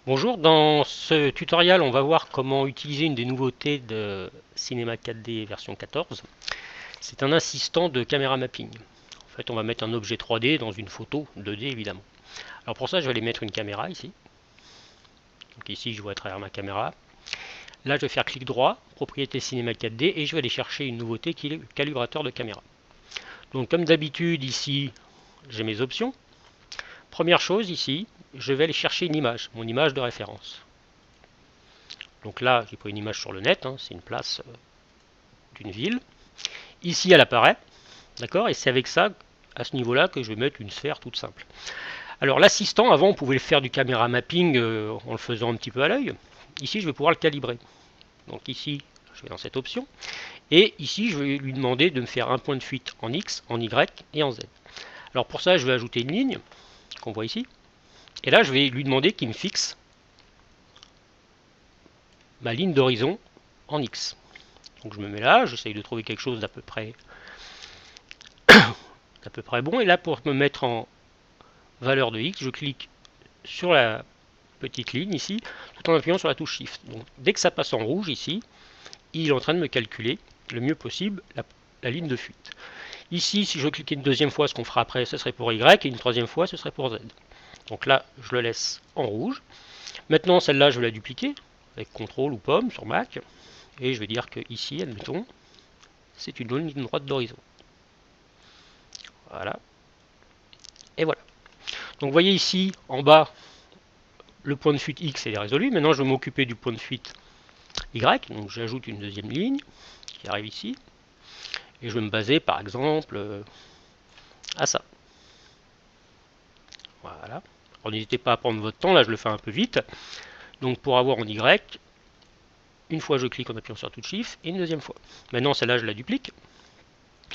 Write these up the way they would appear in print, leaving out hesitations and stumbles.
Bonjour, dans ce tutoriel on va voir comment utiliser une des nouveautés de Cinema 4D version 14. C'est un assistant de caméra mapping. En fait on va mettre un objet 3D dans une photo 2D évidemment. Alors pour ça je vais aller mettre une caméra ici. Donc ici je vois à travers ma caméra. Là je vais faire clic droit, propriété Cinema 4D et je vais aller chercher une nouveauté qui est le calibrateur de caméra. Donc comme d'habitude ici j'ai mes options. Première chose ici, je vais aller chercher une image, mon image de référence. Donc là, j'ai pris une image sur le net, hein, c'est une place d'une ville. Ici, elle apparaît, d'accord. Et c'est avec ça, à ce niveau-là, que je vais mettre une sphère toute simple. Alors l'assistant, avant, on pouvait le faire du caméra mapping en le faisant un petit peu à l'œil. Ici, je vais pouvoir le calibrer. Donc ici, je vais dans cette option. Et ici, je vais lui demander de me faire un point de fuite en X, en Y et en Z. Alors pour ça, je vais ajouter une ligne, qu'on voit ici. Et là, je vais lui demander qu'il me fixe ma ligne d'horizon en X. Donc je me mets là, j'essaye de trouver quelque chose d'à peu près bon. Et là, pour me mettre en valeur de X, je clique sur la petite ligne ici, tout en appuyant sur la touche Shift. Donc dès que ça passe en rouge ici, il est en train de me calculer le mieux possible la ligne de fuite. Ici, si je clique une deuxième fois, ce qu'on fera après, ce serait pour Y, et une troisième fois, ce serait pour Z. Donc là, je le laisse en rouge. Maintenant, celle-là, je vais la dupliquer, avec CTRL ou pomme sur Mac, et je vais dire que ici, admettons, c'est une ligne droite d'horizon. Voilà. Et voilà. Donc vous voyez ici, en bas, le point de fuite X est résolu. Maintenant, je vais m'occuper du point de fuite Y. Donc j'ajoute une deuxième ligne qui arrive ici. Et je vais me baser, par exemple, à ça. Voilà. Alors n'hésitez pas à prendre votre temps. Là, je le fais un peu vite. Donc pour avoir en Y, une fois je clique en appuyant sur touche Shift, et une deuxième fois. Maintenant, celle-là, je la duplique.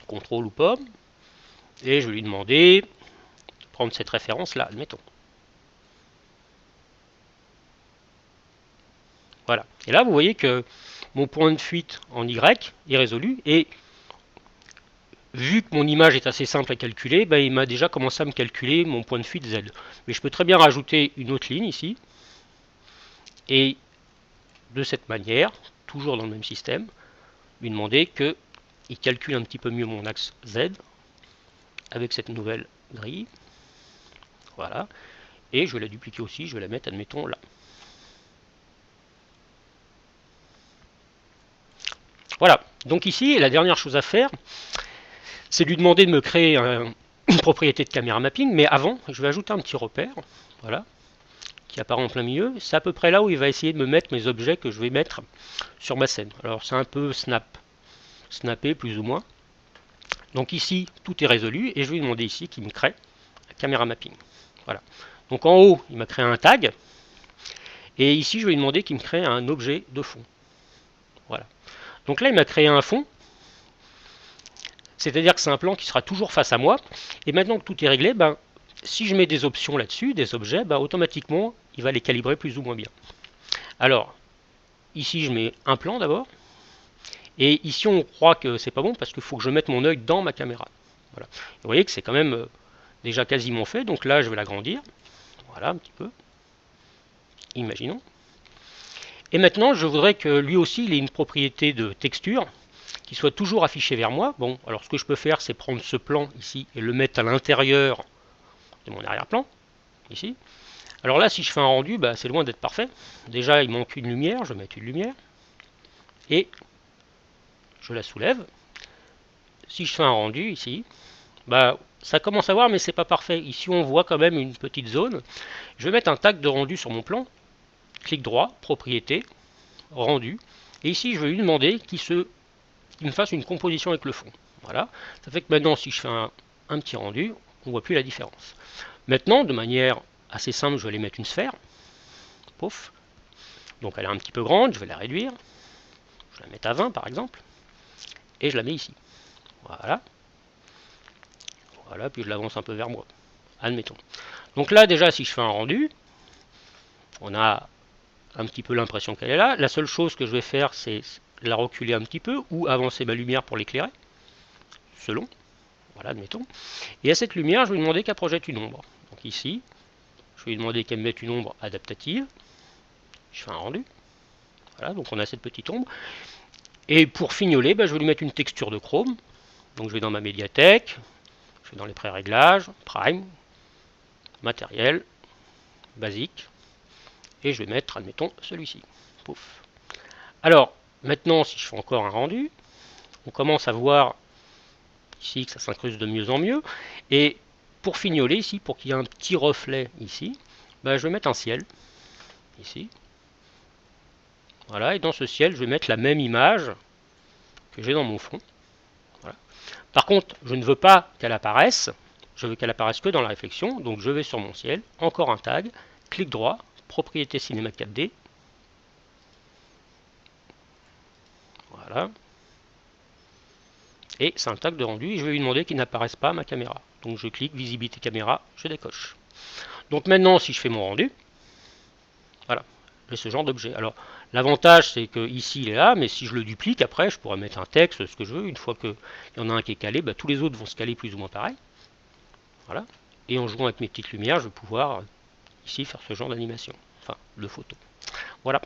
CTRL ou pomme. Et je vais lui demander de prendre cette référence-là, admettons. Voilà. Et là, vous voyez que mon point de fuite en Y est résolu. Et vu que mon image est assez simple à calculer, ben, il m'a déjà commencé à me calculer mon point de fuite Z. Mais je peux très bien rajouter une autre ligne ici. Et de cette manière, toujours dans le même système, lui demander qu'il calcule un petit peu mieux mon axe Z avec cette nouvelle grille. Voilà. Et je vais la dupliquer aussi, je vais la mettre, admettons, là. Voilà. Donc ici, la dernière chose à faire, c'est lui demander de me créer une propriété de caméra mapping. Mais avant, je vais ajouter un petit repère. Voilà. Qui apparaît en plein milieu. C'est à peu près là où il va essayer de me mettre mes objets que je vais mettre sur ma scène. Alors c'est un peu snappé plus ou moins. Donc ici, tout est résolu et je vais lui demander ici qu'il me crée un caméra mapping. Voilà. Donc en haut, il m'a créé un tag. Et ici, je vais lui demander qu'il me crée un objet de fond. Voilà. Donc là, il m'a créé un fond. C'est-à-dire que c'est un plan qui sera toujours face à moi. Et maintenant que tout est réglé, ben, si je mets des options là-dessus, des objets, ben, automatiquement, il va les calibrer plus ou moins bien. Alors, ici, je mets un plan d'abord. Et ici, on croit que c'est pas bon parce qu'il faut que je mette mon œil dans ma caméra. Voilà. Vous voyez que c'est quand même déjà quasiment fait. Donc là, je vais l'agrandir. Voilà, un petit peu. Imaginons. Et maintenant, je voudrais que lui aussi, il ait une propriété de texture qui soit toujours affichée vers moi. Bon, alors ce que je peux faire, c'est prendre ce plan ici et le mettre à l'intérieur de mon arrière-plan. Ici. Alors là, si je fais un rendu, bah, c'est loin d'être parfait. Déjà, il manque une lumière. Je vais mettre une lumière. Et je la soulève. Si je fais un rendu ici, bah, ça commence à voir, mais c'est pas parfait. Ici, on voit quand même une petite zone. Je vais mettre un tag de rendu sur mon plan. Clic droit, propriété, rendu. Et ici, je vais lui demander qu'il me fasse une composition avec le fond. Voilà. Ça fait que maintenant, si je fais un petit rendu, on ne voit plus la différence. Maintenant, de manière assez simple, je vais aller mettre une sphère. Pouf. Donc elle est un petit peu grande, je vais la réduire. Je la mets à 20 par exemple. Et je la mets ici. Voilà. Voilà, puis je l'avance un peu vers moi. Admettons. Donc là, déjà, si je fais un rendu, on a un petit peu l'impression qu'elle est là. La seule chose que je vais faire, c'est la reculer un petit peu ou avancer ma lumière pour l'éclairer. Selon. Voilà, admettons. Et à cette lumière, je vais lui demander qu'elle projette une ombre. Donc ici, je vais lui demander qu'elle me mette une ombre adaptative. je fais un rendu. Voilà, donc on a cette petite ombre. Et pour fignoler, je vais lui mettre une texture de chrome. Donc je vais dans ma médiathèque, je vais dans les pré-réglages, Prime, matériel, basique, et je vais mettre, admettons, celui-ci. Pouf. Alors, maintenant, si je fais encore un rendu, on commence à voir ici que ça s'incruste de mieux en mieux. Et pour fignoler ici, pour qu'il y ait un petit reflet ici, je vais mettre un ciel, ici. Voilà, et dans ce ciel, je vais mettre la même image que j'ai dans mon fond. Voilà. Par contre, je ne veux pas qu'elle apparaisse, je veux qu'elle apparaisse que dans la réflexion, donc je vais sur mon ciel, encore un tag, clic droit, propriété cinéma 4D. Voilà. Et c'est un tag de rendu, et je vais lui demander qu'il n'apparaisse pas à ma caméra. Donc je clique, visibilité caméra, je décoche. Donc maintenant, si je fais mon rendu, voilà, j'ai ce genre d'objet. Alors, l'avantage, c'est que ici, il est là, mais si je le duplique, après, je pourrais mettre un texte, ce que je veux. Une fois qu'il y en a un qui est calé, tous les autres vont se caler plus ou moins pareil. Voilà. Et en jouant avec mes petites lumières, je vais pouvoir, ici, faire ce genre d'animation. Enfin, de photo. Voilà.